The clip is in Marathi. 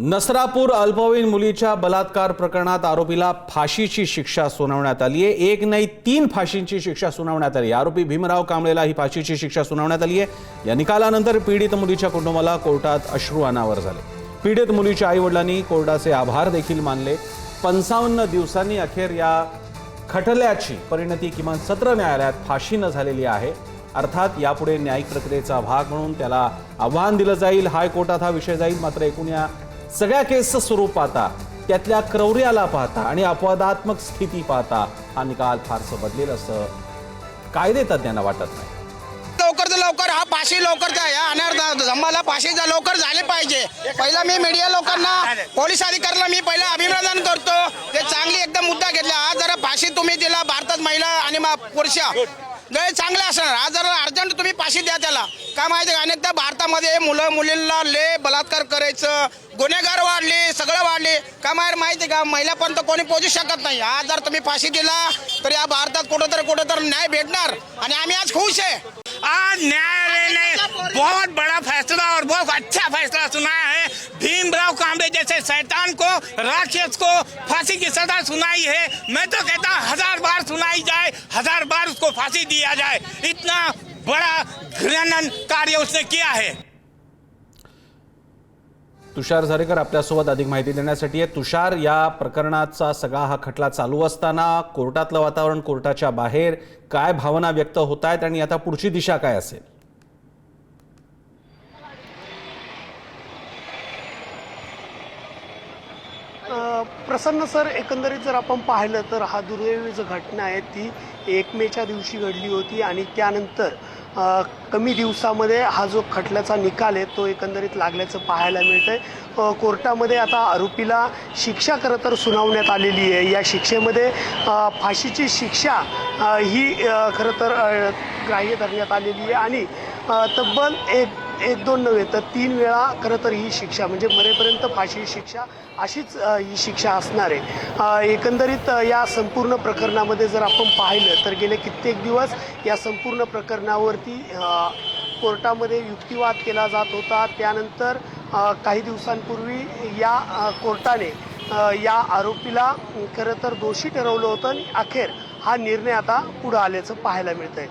नसरापूर अल्पवयीन मुलीच्या बलात्कार प्रकरणात आरोपीला फाशीची शिक्षा सुनावण्यात आली आहे। एक नाही 3 फाशींची शिक्षा सुनावण्यात आली। आरोपी भीमराव कांबळेला ही फाशीची शिक्षा सुनावण्यात आली आहे। या निकालानंतर पीडित मुलीच्या कुटुंबाला कोर्टात अश्रू अनावर झाले। पीडित मुलीच्या आईवडिलांनी कोर्टाचे आभार देखील मानले। 55 दिवसांनी अखेर या खटल्याची परिणती किमान सत्र न्यायालयात फाशीनं झालेली आहे। अर्थात यापुढे न्यायिक प्रक्रियेचा भाग म्हणून त्याला आव्हान दिलं जाईल। हायकोर्टात हा विषय जाईल। मात्र एकूण या सगळ्या केसचं स्वरूप पाहता, त्यातल्या क्रौर्याला पाहता आणि अपवादात्मक स्थिती पाहता हा निकाल फारसं बदलेल असं कायदेतज्ञांना वाटत नाही। लवकर लवकर हा फाशी लवकर या अनार जमाला फाशी लवकर झाली पाहिजे। पहिला मी मीडिया लोकांना, पोलीस अधिकाऱ्याला मी पहिला अभिनंदन करतो। ते चांगली एकदम मुद्दा घेतला। आज जरा फाशी तुम्ही दिला, भारतात महिला आणि पुरुष लय चांगलं असणार। आज जरा अर्जंट तुम्ही फाशी द्या त्याला। काय माहिती आहे, अनेकदा भारतामध्ये मुलं मुलींना लय बलात्कार करायचं, गुन्हेगार वाढले, सगळं वाढले। काय माहिती का, महिलापर्यंत कोणी पोहोचू शकत नाही। आज जर तुम्ही फाशी दिला तर या भारतात कुठं न्याय भेटणार आणि आम्ही आज खुश आहे। आज न्यायालय ने बहुत बड़ा फैसला और बहुत अच्छा फैसला सुनाया है। भीमराव कांबळे जैसे शैतान को, राक्षस को फांसी की सजा सुनाई है। मैं तो कहता 1000 बार सुनाई जाए, 1000 बार उसको फांसी दिया जाए। इतना बड़ा घृणन कार्य उसने किया है। तुषार झारेकर आपल्यासोबत अधिक माहिती देण्यासाठी आहे। तुषार, या प्रकरणाचा सगळा हा खटला चालू असताना कोर्टातलं वातावरण, कोर्टाच्या बाहेर काय भावना व्यक्त होत आहेत आणि आता पुढची दिशा काय असेल? प्रसन्न सर, एकंदरीत जर आपण पाहिलं तर हा दुर्दैवी जो घटना आहे ती 1 मेच्या दिवशी घडली होती आणि त्यानंतर कमी दिवसामध्ये हा जो खटल्याचा निकाल आहे तो एकंदरीत लागल्याचं पाहायला मिळतंय। कोर्टामध्ये आता आरोपीला शिक्षा खरं तर सुनावण्यात आलेली आहे। या शिक्षेमध्ये फाशीची शिक्षा ही खरं तर ग्राह्य धरण्यात आलेली आहे आणि तब्बल एक दोन नव्हे तर 3 वेळा खरं तर ही शिक्षा म्हणजे मरेपर्यंत फाशी शिक्षा अशीच ही शिक्षा असणार आहे। एकंदरीत या संपूर्ण प्रकरणामध्ये जर आपण पाहिलं तर गेले कित्येक दिवस या संपूर्ण प्रकरणावरती कोर्टामध्ये युक्तिवाद केला जात होता। त्यानंतर काही दिवसांपूर्वी या कोर्टाने या आरोपीला खरं तर दोषी ठरवलं होतं आणि अखेर हा निर्णय आता पुढे आल्याचं पाहायला मिळतंय।